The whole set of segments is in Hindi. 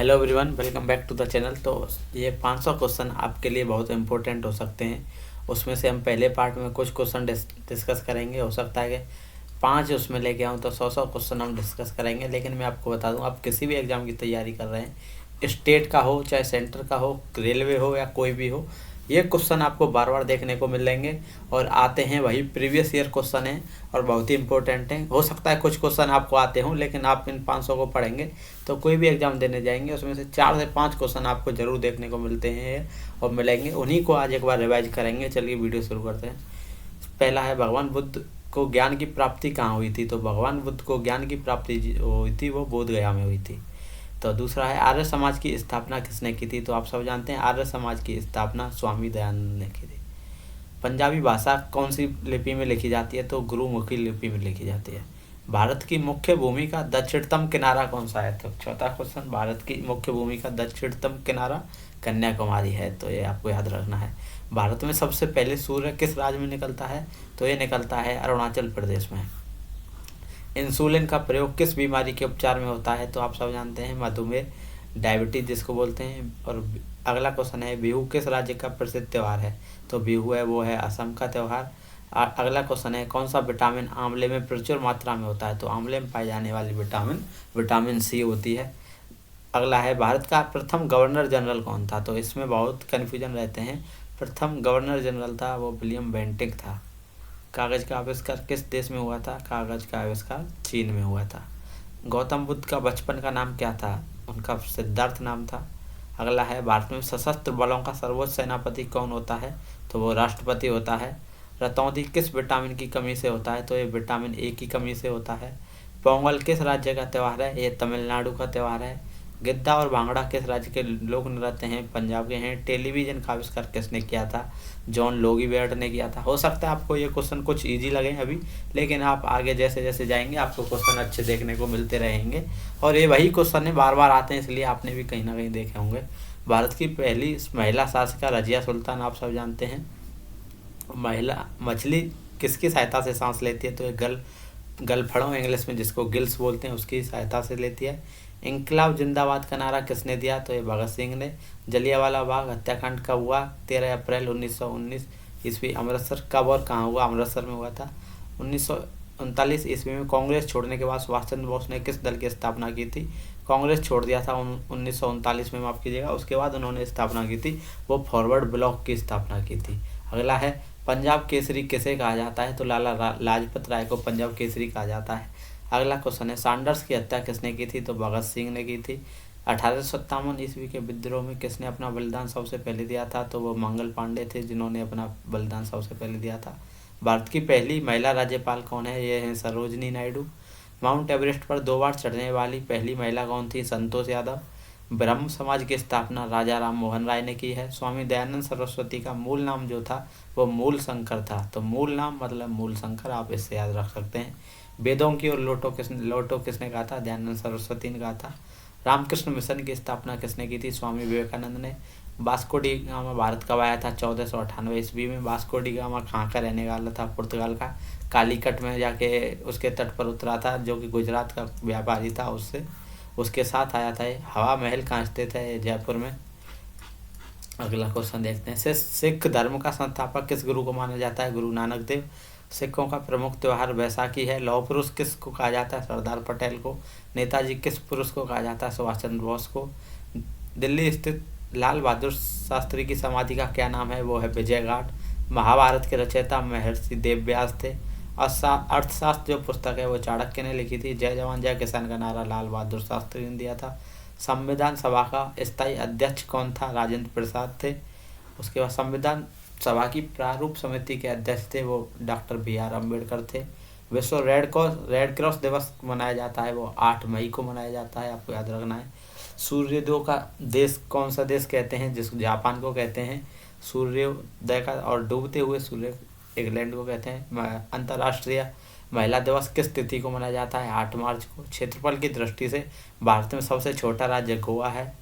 Hello everyone, welcome back to the channel. तो ये 500 क्वेश्चन आपके लिए बहुत इंपॉर्टेंट हो सकते हैं। उसमें से हम पहले पार्ट में कुछ क्वेश्चन डिस्कस करेंगे। हो सकता है कि 5 उसमें लेके आऊँ तो 100 क्वेश्चन हम डिस्कस करेंगे। लेकिन मैं आपको बता दूं, आप किसी भी एग्ज़ाम की तैयारी कर रहे हैं, स्टेट का हो चाहे सेंटर का हो, रेलवे हो या कोई भी हो, ये क्वेश्चन आपको बार बार देखने को मिलेंगे और आते हैं वही प्रीवियस ईयर क्वेश्चन हैं और बहुत ही इंपॉर्टेंट हैं। हो सकता है कुछ क्वेश्चन आपको आते हों, लेकिन आप इन 500 को पढ़ेंगे तो कोई भी एग्जाम देने जाएंगे उसमें से 4 से 5 क्वेश्चन आपको जरूर देखने को मिलते हैं और मिलेंगे। उन्हीं को आज एक बार रिवाइज करेंगे। चलिए वीडियो शुरू करते हैं। पहला है, भगवान बुद्ध को ज्ञान की प्राप्ति कहाँ हुई थी? तो भगवान बुद्ध को ज्ञान की प्राप्ति हुई थी वो बोध गया में हुई थी। तो दूसरा है, आर्य समाज की स्थापना किसने की थी? तो आप सब जानते हैं आर्य समाज की स्थापना स्वामी दयानंद ने की थी। पंजाबी भाषा कौन सी लिपि में लिखी जाती है? तो गुरुमुखी लिपि में लिखी जाती है। भारत की मुख्य भूमि का दक्षिणतम किनारा कौन सा है? तो चौथा क्वेश्चन, भारत की मुख्य भूमि का दक्षिणतम किनारा कन्याकुमारी है। तो ये आपको याद रखना है। भारत में सबसे पहले सूर्य किस राज्य में निकलता है? तो ये निकलता है अरुणाचल प्रदेश में। इंसुलिन का प्रयोग किस बीमारी के उपचार में होता है? तो आप सब जानते हैं मधुमेह, डायबिटीज जिसको बोलते हैं। और अगला क्वेश्चन है, बिहू किस राज्य का प्रसिद्ध त्यौहार है? तो बिहू है वो है असम का त्यौहार। अगला क्वेश्चन है, कौन सा विटामिन आंवले में प्रचुर मात्रा में होता है? तो आंवले में पाई जाने वाली विटामिन सी होती है। अगला है, भारत का प्रथम गवर्नर जनरल कौन था? तो इसमें बहुत कन्फ्यूजन रहते हैं। प्रथम गवर्नर जनरल था वो विलियम बेंटिक था। कागज का आविष्कार किस देश में हुआ था? कागज का आविष्कार चीन में हुआ था। गौतम बुद्ध का बचपन का नाम क्या था? उनका सिद्धार्थ नाम था। अगला है, भारत में सशस्त्र बलों का सर्वोच्च सेनापति कौन होता है? तो वो राष्ट्रपति होता है। रतौंधी किस विटामिन की कमी से होता है? तो ये विटामिन ए की कमी से होता है। पोंगल किस राज्य का त्यौहार है? ये तमिलनाडु का त्यौहार है। गिद्दा और भांगड़ा किस राज्य के लोक नृत्य हैं? पंजाब के हैं। टेलीविजन का आविष्कार किसने किया था? जॉन लोगीबेर्ट ने किया था। हो सकता है आपको ये क्वेश्चन कुछ इजी लगे अभी, लेकिन आप आगे जैसे जैसे जाएंगे आपको क्वेश्चन अच्छे देखने को मिलते रहेंगे। और ये वही क्वेश्चन है, बार बार आते हैं, इसलिए आपने भी कहीं ना कहीं देखे होंगे। भारत की पहली महिला शासिका रजिया सुल्तान आप सब जानते हैं। महिला मछली किसकी सहायता से सांस लेती है? तो ये गलफड़ों इंग्लिश में जिसको गिल्स बोलते हैं उसकी सहायता से लेती है। इंकलाब जिंदाबाद का नारा किसने दिया? तो ये भगत सिंह ने। जलियांवाला बाग हत्याकांड कब हुआ? 13 अप्रैल 1919 ईस्वी। अमृतसर कब और कहाँ हुआ? अमृतसर में हुआ था। 1939 ईस्वी में कांग्रेस छोड़ने के बाद सुभाष चंद्र बोस ने किस दल की स्थापना की थी? कांग्रेस छोड़ दिया था 1939 में, माफ कीजिएगा। उसके बाद उन्होंने स्थापना की थी वो फॉरवर्ड ब्लॉक की स्थापना की थी। अगला है, पंजाब केसरी किसे कहा जाता है? तो लाला लाजपत राय को पंजाब केसरी कहा जाता है। अगला क्वेश्चन है, सैंडर्स की हत्या किसने की थी? तो भगत सिंह ने की थी। 1857 ईस्वी के विद्रोह में किसने अपना बलिदान सबसे पहले दिया था? तो वो मंगल पांडे थे जिन्होंने अपना बलिदान सबसे पहले दिया था। भारत की पहली महिला राज्यपाल कौन है? ये है सरोजनी नायडू। माउंट एवरेस्ट पर 2 बार चढ़ने वाली पहली महिला कौन थी? संतोष यादव। ब्रह्म समाज की स्थापना राजा राम मोहन राय ने की है। स्वामी दयानंद सरस्वती का मूल नाम जो था वो मूल शंकर था। तो मूल नाम मतलब मूल शंकर, आप इससे याद रख सकते हैं। वेदों की और लोटो किसने कहा था? दयानंद सरस्वती ने कहा था। रामकृष्ण मिशन की स्थापना किसने की थी? स्वामी विवेकानंद ने। वास्को डी गामा भारत कब आया था? 1498 ईस्वी में। वास्को डी गामा कहाँ का रहने वाला था? पुर्तगाल का। कालीकट में जाके उसके तट पर उतरा था, जो कि गुजरात का व्यापारी था, उसके साथ आया था। हवा महल कहाँ स्थित है? जयपुर में। अगला क्वेश्चन देखते हैं, सिख धर्म का संस्थापक किस गुरु को माना जाता है? गुरु नानक देव। सिखों का प्रमुख त्यौहार बैसाखी है। लौह पुरुष किसको कहा जाता है? सरदार पटेल को। नेताजी किस पुरुष को कहा जाता है? सुभाष चंद्र बोस को। दिल्ली स्थित लाल बहादुर शास्त्री की समाधि का क्या नाम है? वो है विजय घाट। महाभारत के रचयिता महर्षि देव व्यास थे। अर्थशास्त्र जो पुस्तक है वो चाणक्य ने लिखी थी। जय जवान जय किसान का नारा लाल बहादुर शास्त्री ने दिया था। संविधान सभा का स्थायी अध्यक्ष कौन था? राजेंद्र प्रसाद थे। उसके बाद संविधान सभा की प्रारूप समिति के अध्यक्ष थे वो डॉक्टर BR अम्बेडकर थे। विश्व रेड क्रॉस दिवस मनाया जाता है वो 8 मई को मनाया जाता है, आपको याद रखना है। सूर्योदय का देश कौन सा देश कहते हैं? जिसको जापान को कहते हैं सूर्योदय का, और डूबते हुए सूर्य इंग्लैंड को कहते हैं। अंतर्राष्ट्रीय महिला दिवस किस तिथि को मनाया जाता है? 8 मार्च को। क्षेत्रफल की दृष्टि से भारत में सबसे छोटा राज्य गोवा है।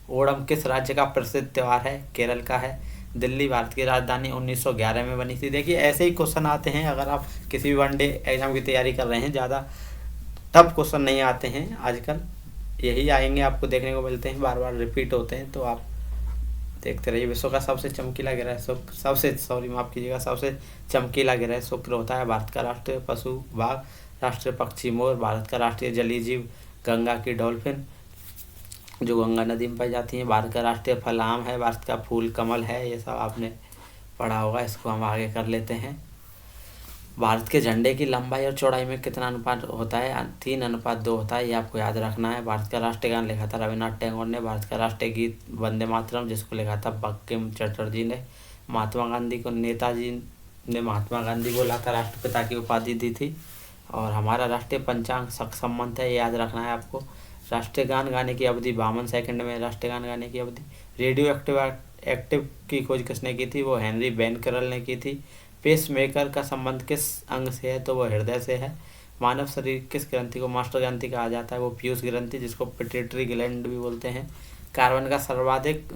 ओणम किस राज्य का प्रसिद्ध त्यौहार है? केरल का है। दिल्ली भारत की राजधानी 1911 में बनी थी। देखिए ऐसे ही क्वेश्चन आते हैं, अगर आप किसी भी वनडे एग्जाम की तैयारी कर रहे हैं, ज़्यादा टफ क्वेश्चन नहीं आते हैं आजकल। यही आएंगे आपको देखने को मिलते हैं, बार बार रिपीट होते हैं, तो आप देखते रहिए। विश्व का सबसे चमकीला ग्रह माफ़ कीजिएगा, सबसे चमकीला ग्रह शुक्र होता है। भारत का राष्ट्रीय पशु बाघ, राष्ट्रीय पक्षी मोर, भारत का राष्ट्रीय जलीय जीव गंगा की डॉल्फिन जो गंगा नदी में पाई जाती है, भारत का राष्ट्रीय फल आम है, भारत का फूल कमल है। ये सब आपने पढ़ा होगा, इसको हम आगे कर लेते हैं। भारत के झंडे की लंबाई और चौड़ाई में कितना अनुपात होता है? 3:2 होता है, ये आपको याद रखना है। भारत का राष्ट्रीय गान लिखा था रविन्द्रनाथ टैगोर ने। भारत का राष्ट्रीय गीत वंदे मातरम, जिसको लिखा था बंकिम चटर्जी ने। नेताजी ने महात्मा गांधी को लाता राष्ट्रपिता की उपाधि दी थी। और हमारा राष्ट्रीय पंचांग संबंध है, याद रखना है आपको। राष्ट्रीय गान गाने की अवधि 52 सेकंड में, राष्ट्रीय गान गाने की अवधि। रेडियो एक्टिव की खोज किसने की थी? वो हेनरी बेनकरल ने की थी। पेस मेकर का संबंध किस अंग से है? तो वो हृदय से है। मानव शरीर किस ग्रंथि को मास्टर ग्रंथि कहा जाता है? वो पीयूष ग्रंथि, जिसको पिट्यूटरी ग्लैंड भी बोलते हैं। कार्बन का सर्वाधिक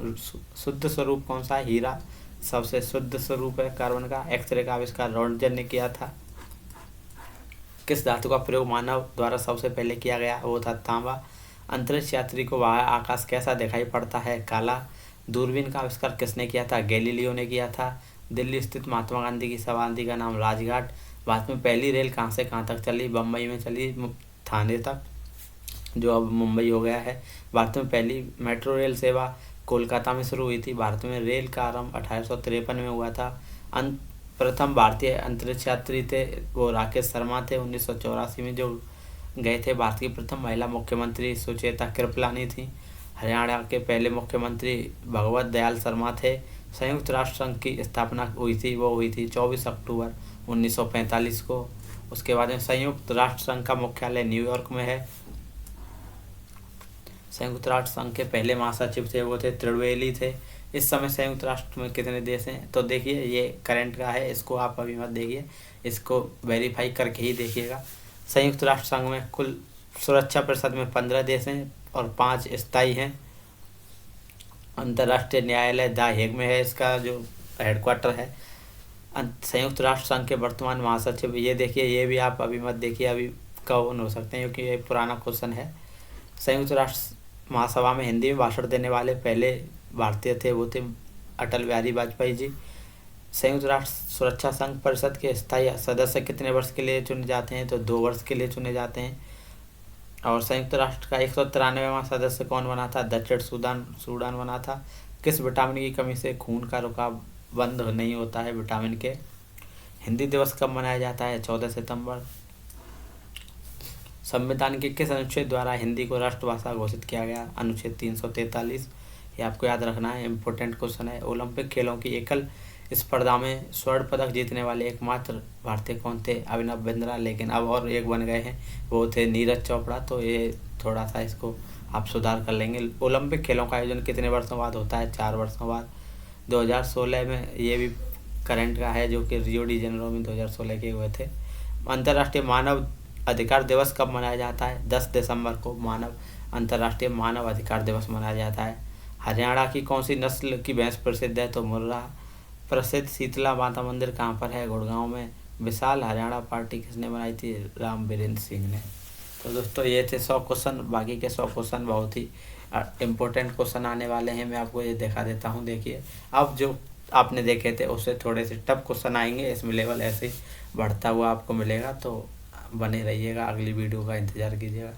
शुद्ध स्वरूप कौन सा है? हीरा सबसे शुद्ध स्वरूप है कार्बन का। एक्सरे का आविष्कार रॉन्टगन ने किया था। किस धातु का प्रयोग मानव द्वारा सबसे पहले किया गया? वो था तांबा। अंतरिक्ष यात्री को वह आकाश कैसा दिखाई पड़ता है? काला। दूरबीन का आविष्कार किसने किया था? गैलीलियो ने किया था। दिल्ली स्थित महात्मा गांधी की समाधि का नाम राजघाट। भारत में पहली रेल कहाँ से कहाँ तक चली? बम्बई में चली, थाने तक, जो अब मुंबई हो गया है। भारत में पहली मेट्रो रेल सेवा कोलकाता में शुरू हुई थी। भारत में रेल का आरंभ 1853 में हुआ था। प्रथम भारतीय अंतरिक्ष यात्री थे वो राकेश शर्मा थे, 1984 में जो गए थे। भारत की प्रथम महिला मुख्यमंत्री सुचेता कृपलानी थी। हरियाणा के पहले मुख्यमंत्री भगवत दयाल शर्मा थे। संयुक्त राष्ट्र संघ की स्थापना हुई थी, वो हुई थी 24 अक्टूबर 1945 को। उसके बाद में संयुक्त राष्ट्र संघ का मुख्यालय न्यूयॉर्क में है। संयुक्त राष्ट्र संघ के पहले महासचिव थे वो थे त्रिवेदी थे। इस समय संयुक्त राष्ट्र में कितने देश हैं? तो देखिए, ये करंट का है, इसको आप अभी मत देखिए, इसको वेरीफाई करके ही देखिएगा। संयुक्त राष्ट्र संघ में कुल सुरक्षा परिषद में 15 देश हैं और 5 स्थायी हैं। अंतर्राष्ट्रीय न्यायालय द हेग में है, इसका जो हेडक्वार्टर है। संयुक्त राष्ट्र संघ के वर्तमान महासचिव, ये देखिए, ये भी आप अभी मत देखिए, अभी कौन हो सकते हैं, क्योंकि ये पुराना क्वेश्चन है। संयुक्त राष्ट्र महासभा में हिंदी में भाषण देने वाले पहले भारतीय थे वो थे अटल बिहारी वाजपेयी जी। संयुक्त राष्ट्र सुरक्षा संघ परिषद के स्थायी सदस्य कितने वर्ष के लिए चुने जाते हैं? तो 2 वर्ष के लिए चुने जाते हैं। और संयुक्त राष्ट्र का 193वां सदस्य कौन बना था? दक्षिण सूडान बना था। किस विटामिन की कमी से खून का रुकाव बंद नहीं होता है? विटामिन के। हिंदी दिवस कब मनाया जाता है? 14 सितंबर। संविधान के किस अनुच्छेद द्वारा हिंदी को राष्ट्रभाषा घोषित किया गया? अनुच्छेद 343। ये आपको याद रखना है, इम्पोर्टेंट क्वेश्चन है। ओलंपिक खेलों की एकल स्पर्धा में स्वर्ण पदक जीतने वाले एकमात्र भारतीय कौन थे? अभिनव बिंद्रा। लेकिन अब और एक बन गए हैं, वो थे नीरज चोपड़ा। तो ये थोड़ा सा इसको आप सुधार कर लेंगे। ओलंपिक खेलों का आयोजन कितने वर्षों बाद होता है? 4 वर्षों बाद। 2016 में ये भी करंट का है, जो कि रियो डी जेनेरो में 2016 के हुए थे। अंतर्राष्ट्रीय मानव अधिकार दिवस कब मनाया जाता है? 10 दिसंबर को अंतर्राष्ट्रीय मानव अधिकार दिवस मनाया जाता है। हरियाणा की कौन सी नस्ल की भैंस प्रसिद्ध है? तो मुर्रा। प्रसिद्ध शीतला माता मंदिर कहाँ पर है? गुड़गांव में। विशाल हरियाणा पार्टी किसने बनाई थी? राम बीरेंद्र सिंह ने। तो दोस्तों, ये थे 100 क्वेश्चन। बाकी के 100 क्वेश्चन बहुत ही इम्पोर्टेंट क्वेश्चन आने वाले हैं, मैं आपको ये दिखा देता हूँ। देखिए, अब जो आपने देखे थे उससे थोड़े से टफ क्वेश्चन आएंगे, इसमें लेवल ऐसे ही बढ़ता हुआ आपको मिलेगा। तो बने रहिएगा, अगली वीडियो का इंतज़ार कीजिएगा।